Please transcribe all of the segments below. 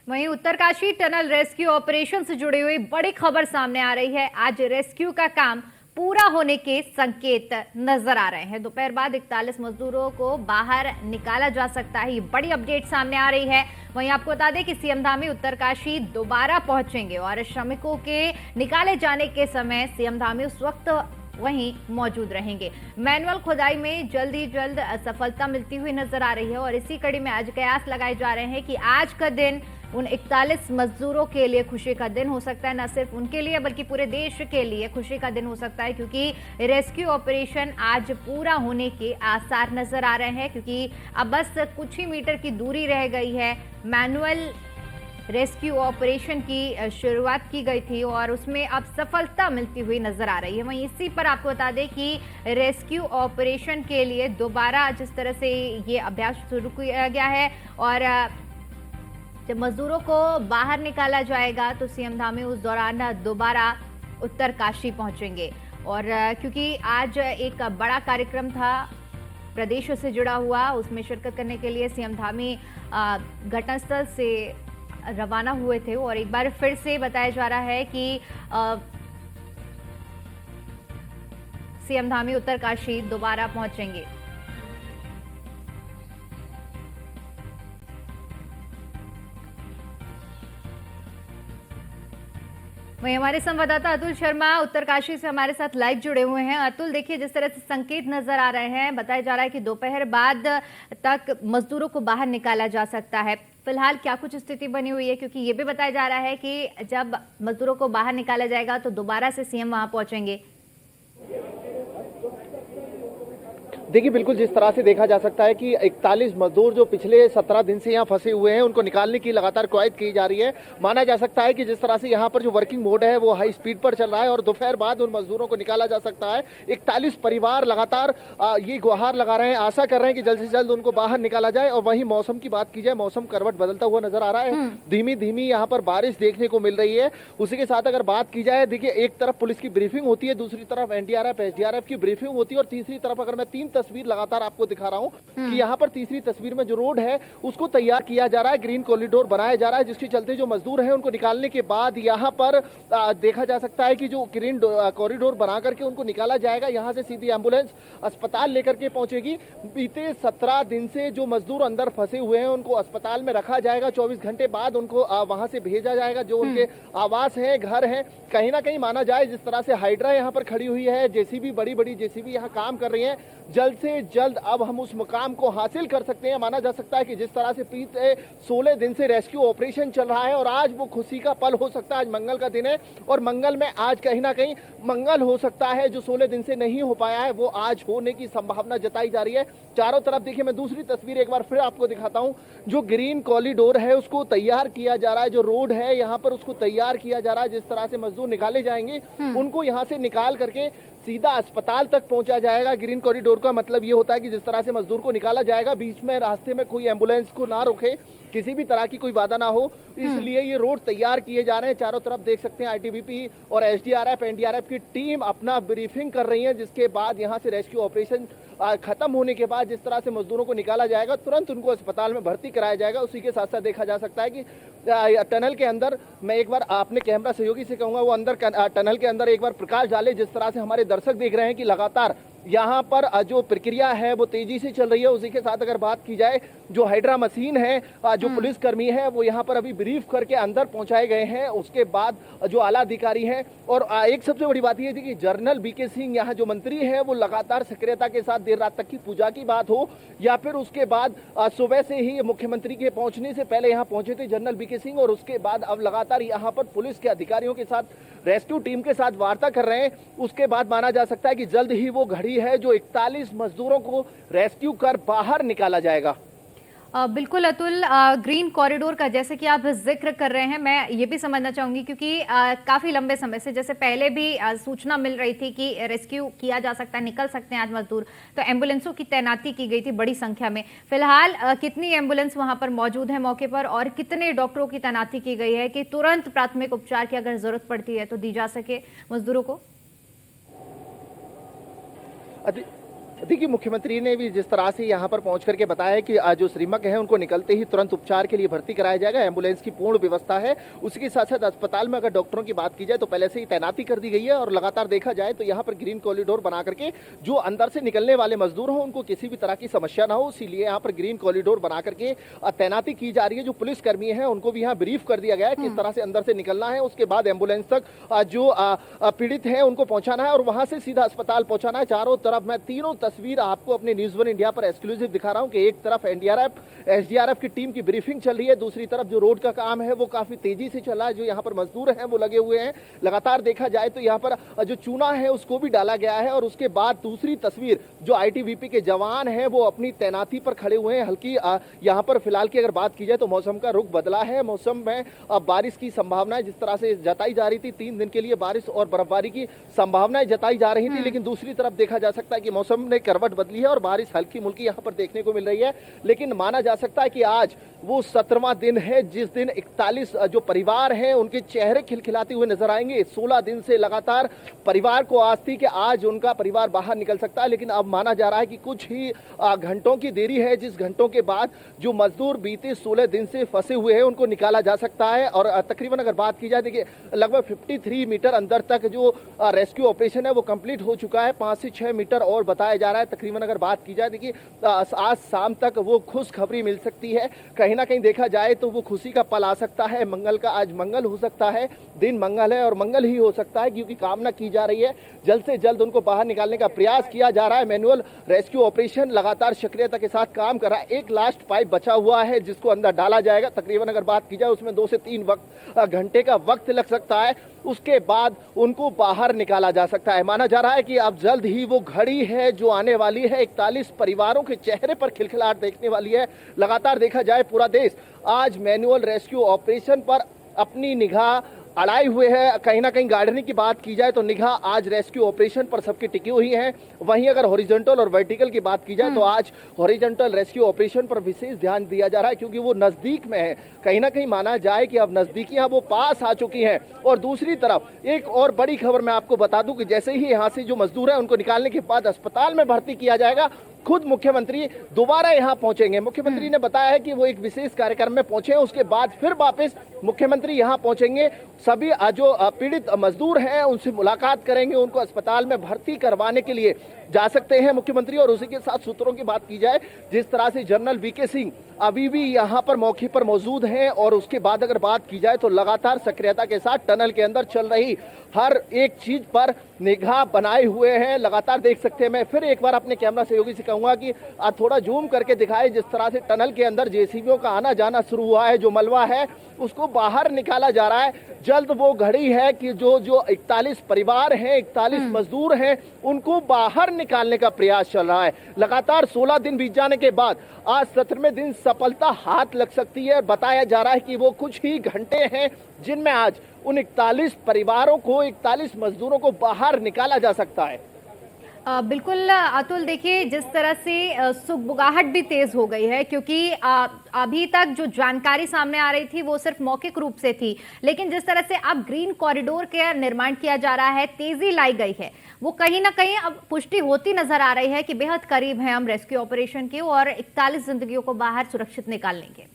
वहीं Uttarkashi tunnel rescue operation से जुड़ी हुई बड़ी खबर सामने आ रही है। आज रेस्क्यू का काम पूरा होने के संकेत नजर आ रहे हैं। दोपहर बाद 41 मजदूरों को बाहर निकाला जा सकता है, ये बड़ी अपडेट सामने आ रही है। वहीं आपको बता दें कि सीएम धामी उत्तरकाशी दोबारा पहुंचेंगे और श्रमिकों के निकाले जाने के समय सीएम धामी उस वक्त वहीं मौजूद रहेंगे। मैनुअल खुदाई में जल्द ही जल्द सफलता मिलती हुई नजर आ रही है और इसी कड़ी में आज कयास लगाए जा रहे हैं कि आज का दिन उन 41 मजदूरों के लिए खुशी का दिन हो सकता है। न सिर्फ उनके लिए बल्कि पूरे देश के लिए खुशी का दिन हो सकता है, क्योंकि रेस्क्यू ऑपरेशन आज पूरा होने के आसार नजर आ रहे हैं। क्योंकि अब बस कुछ ही मीटर की दूरी रह गई है। मैनुअल रेस्क्यू ऑपरेशन की शुरुआत की गई थी और उसमें अब सफलता मिलती हुई नजर आ रही है। वहीं इसी पर आपको बता दें कि रेस्क्यू ऑपरेशन के लिए दोबारा जिस तरह से ये अभ्यास शुरू किया गया है और जब मजदूरों को बाहर निकाला जाएगा तो सीएम धामी उस दौरान दोबारा उत्तरकाशी पहुंचेंगे। और क्योंकि आज एक बड़ा कार्यक्रम था प्रदेश से जुड़ा हुआ, उसमें शिरकत करने के लिए सीएम धामी घटनास्थल से रवाना हुए थे और एक बार फिर से बताया जा रहा है कि सीएम धामी उत्तरकाशी दोबारा पहुंचेंगे। वहीं हमारे संवाददाता अतुल शर्मा उत्तरकाशी से हमारे साथ लाइव जुड़े हुए हैं। अतुल, देखिए जिस तरह से संकेत नजर आ रहे हैं, बताया जा रहा है कि दोपहर बाद तक मजदूरों को बाहर निकाला जा सकता है। फिलहाल क्या कुछ स्थिति बनी हुई है, क्योंकि ये भी बताया जा रहा है कि जब मजदूरों को बाहर निकाला जाएगा तो दोबारा से सीएम वहां पहुंचेंगे। देखिए, बिल्कुल जिस तरह से देखा जा सकता है कि 41 मजदूर जो पिछले 17 दिन से यहाँ फंसे हुए हैं, उनको निकालने की लगातार कवायद की जा रही है। माना जा सकता है कि जिस तरह से यहाँ पर जो वर्किंग मोड है वो हाई स्पीड पर चल रहा है और दोपहर बाद उन मजदूरों को निकाला जा सकता है। 41 परिवार लगातार ये गुहार लगा रहे हैं, आशा कर रहे हैं कि जल्द से जल्द उनको बाहर निकाला जाए। और वहीं मौसम की बात की जाए, मौसम करवट बदलता हुआ नजर आ रहा है। धीमी धीमी यहाँ पर बारिश देखने को मिल रही है। उसी के साथ अगर बात की जाए, देखिए एक तरफ पुलिस की ब्रीफिंग होती है, दूसरी तरफ एनडीआरएफ एसडीआरएफ की ब्रीफिंग होती है और तीसरी तरफ अगर मैं 3 तस्वीर लगातार आपको दिखा रहा हूं कि यहाँ पर तीसरी तस्वीर में जो रोड है उसको तैयार किया जा रहा है, ग्रीन कॉरिडोर बनाया जा रहा है, जिसके चलते जो मजदूर हैं उनको निकालने के बाद यहाँ पर देखा जा सकता है कि जो ग्रीन कॉरिडोर बना करके उनको निकाला जाएगा। यहाँ से सीधी एम्बुलेंस अस्पताल लेकर के पहुंचेगी। बीते 17 दिन से जो मजदूर अंदर फंसे हुए हैं उनको अस्पताल में रखा जाएगा। 24 घंटे बाद उनको वहां से भेजा जाएगा। जो उनके आवास है, घर है, कहीं ना कहीं माना जाए जिस तरह से हाइड्रा यहाँ पर खड़ी हुई है, जेसीबी, बड़ी बड़ी जेसीबी यहाँ काम कर रही है, जल्द से जल्द अब हम उस मुकाम को हासिल कर सकते हैं। माना जा सकता है कि जिस तरह से बीते 16 दिन से रेस्क्यू ऑपरेशन चल रहा है और आज वो खुशी का पल हो सकता है। आज मंगल का दिन है और मंगल में आज कहीं ना कहीं मंगल हो सकता है। जो 16 दिन से नहीं हो पाया है वो आज होने की संभावना जताई जा रही है। चारों तरफ देखिए, मैं दूसरी तस्वीर एक बार फिर आपको दिखाता हूं। जो ग्रीन कॉरिडोर है उसको तैयार किया जा रहा है, जो रोड है यहाँ पर उसको तैयार किया जा रहा है। जिस तरह से मजदूर निकाले जाएंगे उनको यहाँ से निकाल करके सीधा अस्पताल तक पहुंचा जाएगा। ग्रीन कॉरिडोर का मतलब ये होता है कि जिस तरह से मजदूर को निकाला जाएगा, बीच में रास्ते में कोई एम्बुलेंस को ना रोके, किसी भी तरह की कोई बाधा ना हो, इसलिए ये रोड तैयार किए जा रहे हैं। चारों तरफ देख सकते हैं आईटीबीपी और एसडीआरएफ एनडीआरएफ की टीम अपना ब्रीफिंग कर रही है, जिसके बाद यहाँ से रेस्क्यू ऑपरेशन खत्म होने के बाद जिस तरह से मजदूरों को निकाला जाएगा, तुरंत उनको अस्पताल में भर्ती कराया जाएगा। उसी के साथ साथ देखा जा सकता है कि टनल के अंदर, मैं एक बार आपने कैमरा सहयोगी से कहूंगा वो अंदर टनल के अंदर एक बार प्रकाश डाले। जिस तरह से हमारे दर्शक देख रहे हैं कि लगातार यहाँ पर जो प्रक्रिया है वो तेजी से चल रही है। उसी के साथ अगर बात की जाए, जो हाइड्रा मशीन है, जो पुलिसकर्मी है वो यहाँ पर अभी ब्रीफ करके अंदर पहुंचाए गए हैं। उसके बाद जो आला अधिकारी हैं और एक सबसे बड़ी बात ये थी कि जनरल बीके सिंह यहाँ जो मंत्री है वो लगातार सक्रियता के साथ देर रात तक की पूजा की बात हो या फिर उसके बाद सुबह से ही मुख्यमंत्री के पहुंचने से पहले यहाँ पहुंचे थे जनरल बीके सिंह और उसके बाद अब लगातार यहाँ पर पुलिस के अधिकारियों के साथ, रेस्क्यू टीम के साथ वार्ता कर रहे हैं। उसके बाद माना जा सकता है कि जल्द ही वो घड़ी है जो 41 मजदूरों को रेस्क्यू कर बाहर निकाला जाएगा। बिल्कुल अतुल, ग्रीन कॉरिडोर का जैसे कि आप जिक्र कर रहे हैं, मैं ये भी समझना चाहूंगी क्योंकि काफी लंबे समय से, जैसे पहले भी सूचना मिल रही थी कि रेस्क्यू किया जा सकता है, निकल सकते हैं आज मजदूर, तो एम्बुलेंसों की तैनाती की गई थी बड़ी संख्या में। फिलहाल कितनी एम्बुलेंस वहां पर मौजूद है मौके पर और कितने डॉक्टरों की तैनाती की गई है कि तुरंत प्राथमिक उपचार की अगर जरूरत पड़ती है तो दी जा सके मजदूरों को? देखिए, मुख्यमंत्री ने भी जिस तरह से यहाँ पर पहुंच करके बताया कि जो श्रीमक है उनको निकलते ही तुरंत उपचार के लिए भर्ती कराया जाएगा, एम्बुलेंस की पूर्ण व्यवस्था है। उसके साथ साथ अस्पताल में अगर डॉक्टरों की बात की जाए तो पहले से ही तैनाती कर दी गई है और लगातार देखा जाए तो यहाँ पर ग्रीन कॉरिडोर बना करके जो अंदर से निकलने वाले मजदूर हों उनको किसी भी तरह की समस्या ना हो, इसीलिए यहाँ पर ग्रीन कॉरिडोर बना करके तैनाती की जा रही है। जो पुलिसकर्मी है उनको भी यहाँ ब्रीफ कर दिया गया है किस तरह से अंदर से निकलना है, उसके बाद एम्बुलेंस तक जो पीड़ित है उनको पहुंचाना है और वहां से सीधा अस्पताल पहुंचाना है। चारों तरफ मैं तीनों तस्वीर आपको अपने न्यूज़ वन इंडिया पर एक्सक्लूसिव दिखा रहा हूं कि एक तरफ एनडीआरएफ एसडीआरएफ की टीम की ब्रीफिंग चल रही है, दूसरी तरफ जो रोड का काम है वो काफी तेजी से चल रहा है। जो यहाँ पर मजदूर हैं वो लगे हुए हैं। लगातार देखा जाए तो यहाँ पर जो चूना है उसको भी डाला गया है और उसके बाद दूसरी तस्वीर जो आईटीबीपी के जवान हैं वो अपनी तैनाती पर खड़े हुए हैं। हल्की यहाँ पर फिलहाल की अगर बात की जाए तो मौसम का रुख बदला है। मौसम में बारिश की संभावना जिस तरह से जताई जा रही थी, 3 दिन के लिए बारिश और बर्फबारी की संभावनाएं जताई जा रही थी, लेकिन दूसरी तरफ देखा जा सकता है कि मौसम ने करवट बदली है और बारिश हल्की मुल्की यहाँ पर देखने को मिल रही है। लेकिन माना जा सकता है कि आज वो 17वां दिन है जिस दिन 41 जो परिवार हैं उनके चेहरे खिलखिलाते हुए नजर आएंगे। 16 दिन से लगातार परिवार को आस थी कि आज उनका परिवार बाहर निकल सकता है, लेकिन अब माना जा रहा है कि कुछ ही घंटों की देरी है, जिस घंटों के बाद जो मजदूर बीते 16 दिन से फंसे हुए हैं उनको निकाला जा सकता है। और तकरीबन अगर बात की जाए, देखिए लगभग 53 मीटर अंदर तक जो रेस्क्यू ऑपरेशन है वो कंप्लीट हो चुका है। 5 से 6 मीटर और बताया जा रहा है। तकरीबन अगर बात की जाए, देखिए आज शाम तक वो खुशखबरी मिल सकती है। कहीं ना कहीं देखा जाए तो वो खुशी का पल आ सकता है। मंगल का आज मंगल हो सकता है, दिन मंगल है और मंगल ही हो सकता है, क्योंकि कामना की जा रही है जल्द से जल्द उनको बाहर निकालने का प्रयास किया जा रहा है। मैनुअल रेस्क्यू ऑपरेशन लगातार सक्रियता के साथ काम कर रहा है। एक लास्ट पाइप बचा हुआ है जिसको अंदर डाला जाएगा। तकरीबन अगर बात की जाए उसमें 2 से 3 घंटे का वक्त लग सकता है। उसके बाद उनको बाहर निकाला जा सकता है। माना जा रहा है कि अब जल्द ही वो घड़ी है जो आने वाली है, 41 परिवारों के चेहरे पर खिलखिलाहट देखने वाली है। लगातार देखा जाए पूरा देश आज मैनुअल रेस्क्यू ऑपरेशन पर अपनी निगाह अड़ाई हुए है। कहीं ना कहीं गार्डनिंग की बात की जाए तो निगाह आज रेस्क्यू ऑपरेशन पर सबकी टिकी हुई है। वहीं अगर हॉरिजॉन्टल और वर्टिकल की बात की जाए तो आज हॉरिजॉन्टल रेस्क्यू ऑपरेशन पर विशेष ध्यान दिया जा रहा है, क्योंकि वो नजदीक में है। कहीं ना कहीं माना जाए कि अब नजदीकियां वो पास आ चुकी हैं। और दूसरी तरफ एक और बड़ी खबर मैं आपको बता दूं कि जैसे ही यहाँ से जो मजदूर है उनको निकालने के बाद अस्पताल में भर्ती किया जाएगा, खुद मुख्यमंत्री दोबारा यहाँ पहुंचेंगे। मुख्यमंत्री ने बताया है कि वो एक विशेष कार्यक्रम में पहुंचे हैं, उसके बाद फिर वापस मुख्यमंत्री यहाँ पहुंचेंगे। सभी जो पीड़ित मजदूर हैं उनसे मुलाकात करेंगे, उनको अस्पताल में भर्ती करवाने के लिए जा सकते हैं मुख्यमंत्री। और उसी के साथ सूत्रों की बात की जाए, जिस तरह से जनरल वीके सिंह अभी भी यहाँ पर मौके पर मौजूद हैं, और उसके बाद अगर बात की जाए तो लगातार सक्रियता के साथ टनल के अंदर चल रही हर एक चीज पर निगाह बनाए हुए हैं। लगातार देख सकते हैं। मैं फिर एक बार अपने कैमरा सहयोगी से कहूंगा कि थोड़ा जूम करके दिखाए जिस तरह से टनल के अंदर जेसीबीओं का आना जाना शुरू हुआ है। जो मलबा है उसको बाहर निकाला जा रहा है। जल्द वो घड़ी है कि जो 41 परिवार हैं, 41 मजदूर हैं, उनको बाहर निकालने का प्रयास चल रहा है। लगातार 16 दिन बीत जाने के बाद आज 17वें दिन सफलता हाथ लग सकती है। बताया जा रहा है कि वो कुछ ही घंटे हैं जिनमें आज उन 41 परिवारों को, 41 मजदूरों को बाहर निकाला जा सकता है। बिल्कुल अतुल, देखिए जिस तरह से सुगबुगाहट भी तेज हो गई है, क्योंकि अभी तक जो जानकारी सामने आ रही थी वो सिर्फ मौखिक रूप से थी, लेकिन जिस तरह से अब ग्रीन कॉरिडोर का निर्माण किया जा रहा है, तेजी लाई गई है, वो कहीं ना कहीं अब पुष्टि होती नजर आ रही है कि बेहद करीब है हम रेस्क्यू ऑपरेशन के और 41 जिंदगियों को बाहर सुरक्षित निकाल लेंगे।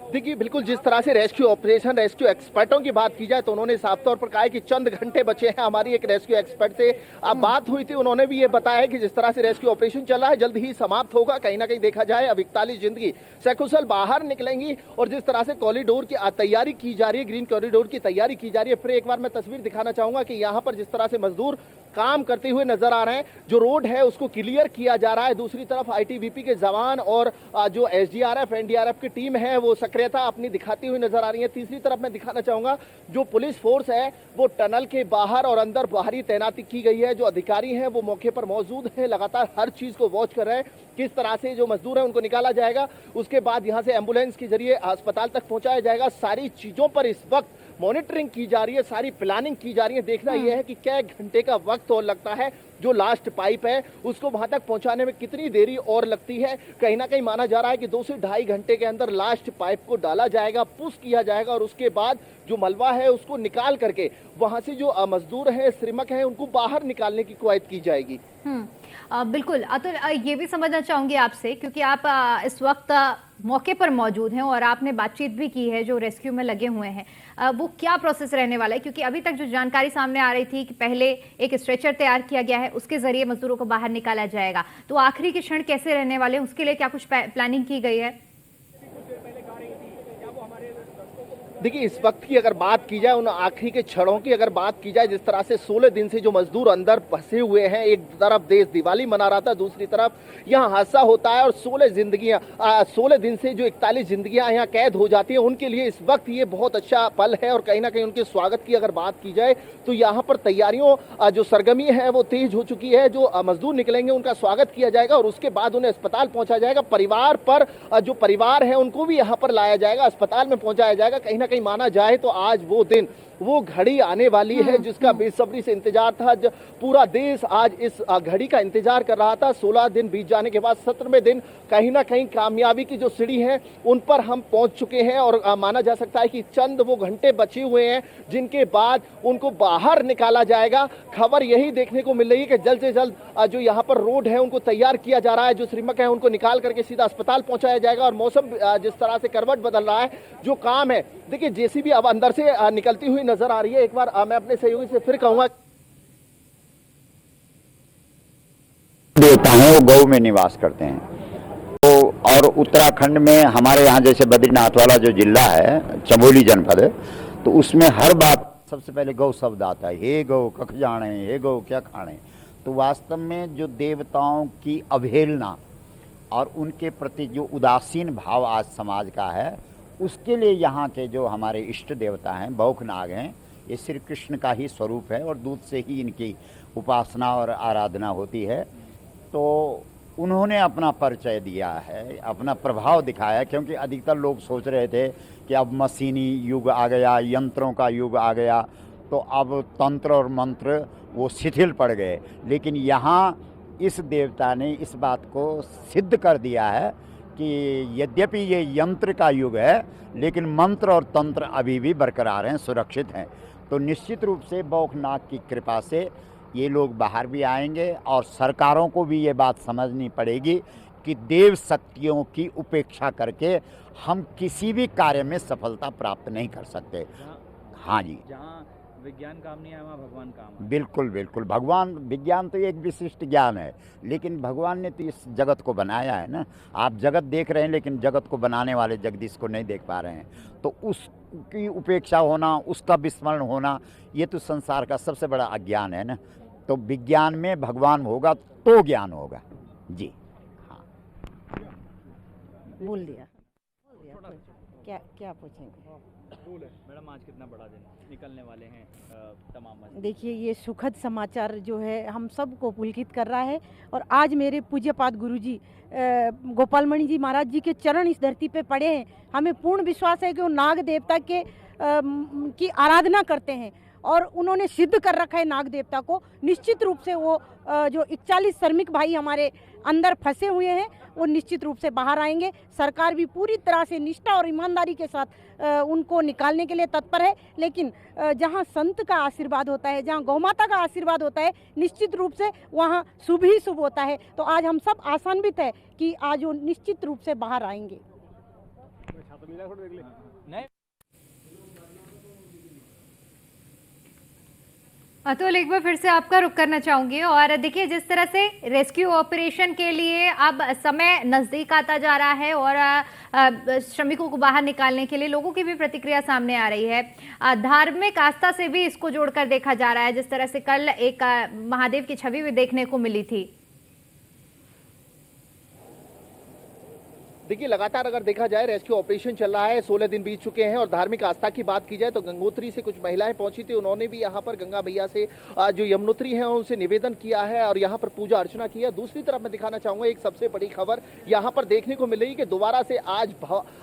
देखिए, बिल्कुल जिस तरह से रेस्क्यू ऑपरेशन, रेस्क्यू एक्सपर्टों की बात की जाए तो उन्होंने साफ तौर पर कहा है कि चंद घंटे बचे हैं। हमारी एक रेस्क्यू एक्सपर्ट से बात हुई थी, उन्होंने भी ये बताया कि जिस तरह से रेस्क्यू ऑपरेशन चल रहा है जल्द ही समाप्त होगा। कहीं ना कहीं देखा जाए अब 41 जिंदगी सकुशल बाहर निकलेंगी। और जिस तरह से कॉरिडोर की तैयारी की जा रही है, ग्रीन कॉरिडोर की तैयारी की जा रही है, फिर एक बार मैं तस्वीर दिखाना चाहूंगा कि यहाँ पर जिस तरह से मजदूर काम करते हुए नजर आ रहे हैं, जो रोड है उसको क्लियर किया जा रहा है। दूसरी तरफ आईटीबीपी के जवान और जो एसडीआरएफ एनडीआरएफ की टीम है वो सक्रियता अपनी दिखाती हुई नजर आ रही है। तीसरी तरफ मैं दिखाना चाहूंगा जो पुलिस फोर्स है वो टनल के बाहर और अंदर बाहरी तैनाती की गई है। जो अधिकारी हैं वो मौके पर मौजूद हैं, लगातार हर चीज को वॉच कर रहे हैं। किस तरह से जो मजदूर हैं उनको निकाला जाएगा, उसके बाद यहां से एम्बुलेंस के जरिए अस्पताल तक पहुंचाया जाएगा। सारी चीजों पर इस वक्त मॉनिटरिंग की जा रही है, सारी प्लानिंग की जा रही है। देखना यह है कि क्या घंटे का वक्त और लगता है, जो लास्ट पाइप है उसको वहां तक पहुंचाने में कितनी देरी और लगती है। कहीं ना कहीं माना जा रहा है कि 2 से ढाई घंटे के अंदर लास्ट पाइप को डाला जाएगा, पुश किया जाएगा और उसके बाद जो मलबा है उसको निकाल करके वहां से जो मजदूर हैं, श्रमिक हैं, उनको बाहर निकालने की कवायद की जाएगी। बिल्कुल अतुल, ये भी समझना चाहूंगी आपसे, क्योंकि आप इस वक्त मौके पर मौजूद हैं और आपने बातचीत भी की है जो रेस्क्यू में लगे हुए हैं, वो क्या प्रोसेस रहने वाला है? क्योंकि अभी तक जो जानकारी सामने आ रही थी कि पहले एक स्ट्रेचर तैयार किया गया है, उसके जरिए मजदूरों को बाहर निकाला जाएगा, तो आखिरी के क्षण कैसे रहने वाले हैं, उसके लिए क्या कुछ प्लानिंग की गई है? देखिए, इस वक्त की अगर बात की जाए, उन आखिरी के क्षणों की अगर बात की जाए, जिस तरह से 16 दिन से जो मजदूर अंदर फंसे हुए हैं, एक तरफ देश दिवाली मना रहा था, दूसरी तरफ यहाँ हादसा होता है और 16 दिन से जो 41 जिंदगियां यहाँ कैद हो जाती हैं, उनके लिए इस वक्त ये बहुत अच्छा पल है। और कहीं ना कहीं उनके स्वागत की अगर बात की जाए तो यहाँ पर तैयारियों जो सरगर्मी है वो तेज हो चुकी है। जो मजदूर निकलेंगे उनका स्वागत किया जाएगा और उसके बाद उन्हें अस्पताल पहुंचाया जाएगा। परिवार पर जो परिवार है उनको भी यहाँ पर लाया जाएगा, अस्पताल में पहुंचाया जाएगा। कहीं ना कहीं माना जाए तो आज वो दिन, वो घड़ी आने वाली है जिसका बेसब्री से इंतजार था। पूरा देश आज इस घड़ी का इंतजार कर रहा था। 16 दिन बीत जाने के बाद 17वें दिन कहीं ना कहीं कामयाबी की जो सीढ़ी है उन पर हम पहुंच चुके हैं और माना जा सकता है कि चंद वो घंटे बचे हुए हैं जिनके बाद उनको बाहर निकाला जाएगा। खबर यही देखने को मिल रही है कि जल्द से जल्द जो यहाँ पर रोड है उनको तैयार किया जा रहा है, जो श्रमिक है उनको निकाल करके सीधा अस्पताल पहुंचाया जाएगा। और मौसम जिस तरह से करवट बदल रहा है, जो काम है, देखिए जेसीबी अब अंदर से निकलती हुई नजर आ रही है। एक बार मैं अपने सहयोगी से फिर कहूंगा, देवता हैं वो गौ में निवास करते हैं। तो और उत्तराखंड में हमारे यहाँ जैसे बद्रीनाथ वाला जो जिला है, चमोली जनपद, तो उसमें हर बात सबसे पहले गौ शब्द आता है। हे गौ कख जाने, हे गौ क्या खाने। तो वास्तव में जो देवताओं की अवहेलना और उनके प्रति जो उदासीन भाव आज समाज का है, उसके लिए यहाँ के जो हमारे इष्ट देवता हैं, बौखनाग हैं, ये श्री कृष्ण का ही स्वरूप है और दूध से ही इनकी उपासना और आराधना होती है। तो उन्होंने अपना परिचय दिया है, अपना प्रभाव दिखाया, क्योंकि अधिकतर लोग सोच रहे थे कि अब मशीनी युग आ गया, यंत्रों का युग आ गया, तो अब तंत्र और मंत्र वो शिथिल पड़ गए। लेकिन यहाँ इस देवता ने इस बात को सिद्ध कर दिया है कि यद्यपि ये यंत्र का युग है, लेकिन मंत्र और तंत्र अभी भी बरकरार हैं, सुरक्षित हैं। तो निश्चित रूप से बौखनाग की कृपा से ये लोग बाहर भी आएंगे और सरकारों को भी ये बात समझनी पड़ेगी कि देव शक्तियों की उपेक्षा करके हम किसी भी कार्य में सफलता प्राप्त नहीं कर सकते। हाँ जी, जहाँ विज्ञान काम नहीं है वहाँ भगवान काम है। बिल्कुल बिल्कुल, भगवान, विज्ञान तो एक विशिष्ट ज्ञान है, लेकिन भगवान ने तो इस जगत को बनाया है ना। आप जगत देख रहे हैं लेकिन जगत को बनाने वाले जगदीश को नहीं देख पा रहे हैं। तो उसकी उपेक्षा होना, उसका विस्मरण होना, ये तो संसार का सबसे बड़ा अज्ञान है ना। तो विज्ञान में भगवान होगा तो ज्ञान होगा जी। हाँ, बोल दिया क्या क्या पूछेंगे? मैडम, आज कितना बड़ा दिन निकलने वाले हैं तमाम मजदूर? देखिए, ये सुखद समाचार जो है हम सबको पुलकित कर रहा है। और आज मेरे पूज्यपाद गुरुजी गोपालमणि जी महाराज जी के चरण इस धरती पे पड़े हैं। हमें पूर्ण विश्वास है कि वो नाग देवता के की आराधना करते हैं और उन्होंने सिद्ध कर रखा है नाग देवता को। निश्चित रूप से वो जो 41 श्रमिक भाई हमारे अंदर फंसे हुए हैं वो निश्चित रूप से बाहर आएंगे। सरकार भी पूरी तरह से निष्ठा और ईमानदारी के साथ उनको निकालने के लिए तत्पर है। लेकिन जहां संत का आशीर्वाद होता है, जहां गौमाता का आशीर्वाद होता है, निश्चित रूप से वहां शुभ ही शुभ होता है। तो आज हम सब आशान्वित है कि आज वो निश्चित रूप से बाहर आएंगे। अतुल, एक बार फिर से आपका रुख करना चाहूंगी। और देखिए, जिस तरह से रेस्क्यू ऑपरेशन के लिए अब समय नजदीक आता जा रहा है और श्रमिकों को बाहर निकालने के लिए लोगों की भी प्रतिक्रिया सामने आ रही है। धार्मिक आस्था से भी इसको जोड़कर देखा जा रहा है, जिस तरह से कल एक महादेव की छवि भी देखने को मिली थी। देखिए लगातार अगर देखा जाए रेस्क्यू ऑपरेशन चल रहा है, 16 दिन बीत चुके हैं और धार्मिक आस्था की बात की जाए तो गंगोत्री से कुछ महिलाएं पहुंची थी, उन्होंने भी यहाँ पर गंगा मैया से जो यमुनोत्री हैं उनसे निवेदन किया है और यहाँ पर पूजा अर्चना की है। दूसरी तरफ मैं दिखाना चाहूंगा एक सबसे बड़ी खबर यहाँ पर देखने को मिल रही है कि दोबारा से आज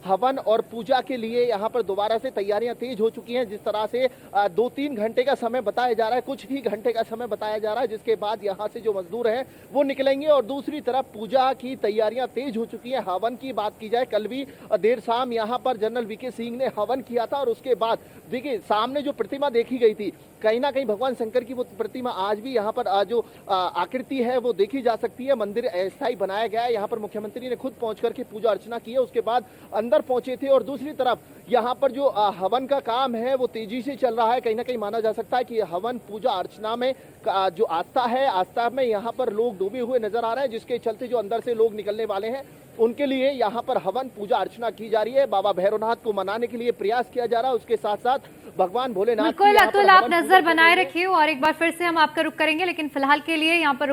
हवन और पूजा के लिए यहाँ पर दोबारा से तैयारियां तेज हो चुकी हैं। जिस तरह से 2-3 घंटे का समय बताया जा रहा है, कुछ ही घंटे का समय बताया जा रहा है, जिसके बाद यहाँ से जो मजदूर हैं वो निकलेंगे और दूसरी तरफ पूजा की तैयारियां तेज हो चुकी हैं। हवन की बात की जाए, कल भी देर शाम यहाँ पर जनरल वीके सिंह ने हवन किया था और उसके बाद देखिए सामने जो प्रतिमा देखी गई थी, कहीं ना कहीं भगवान शंकर की वो प्रतिमा आज भी यहाँ पर जो आकृति है वो देखी जा सकती है। मंदिर अस्थायी बनाया गया है, यहाँ पर मुख्यमंत्री ने खुद पहुंच करके पूजा अर्चना की है, उसके बाद अंदर पहुंचे थे। और दूसरी तरफ यहाँ पर जो हवन का काम है वो तेजी से चल रहा है। कहीं ना कहीं माना जा सकता है कि हवन पूजा अर्चना में जो आस्था है, आस्था में यहाँ पर लोग डूबे हुए नजर आ रहे हैं, जिसके चलते जो अंदर से लोग निकलने वाले हैं उनके लिए यहाँ पर हवन पूजा अर्चना की जा रही है। बाबा भैरवनाथ को मनाने के लिए प्रयास किया जा रहा है, उसके साथ साथ भगवान भोलेनाथ बिल्कुल अतुल, आप नजर बनाए रखिए और एक बार फिर से हम आपका रुख करेंगे, लेकिन फिलहाल के लिए यहाँ पर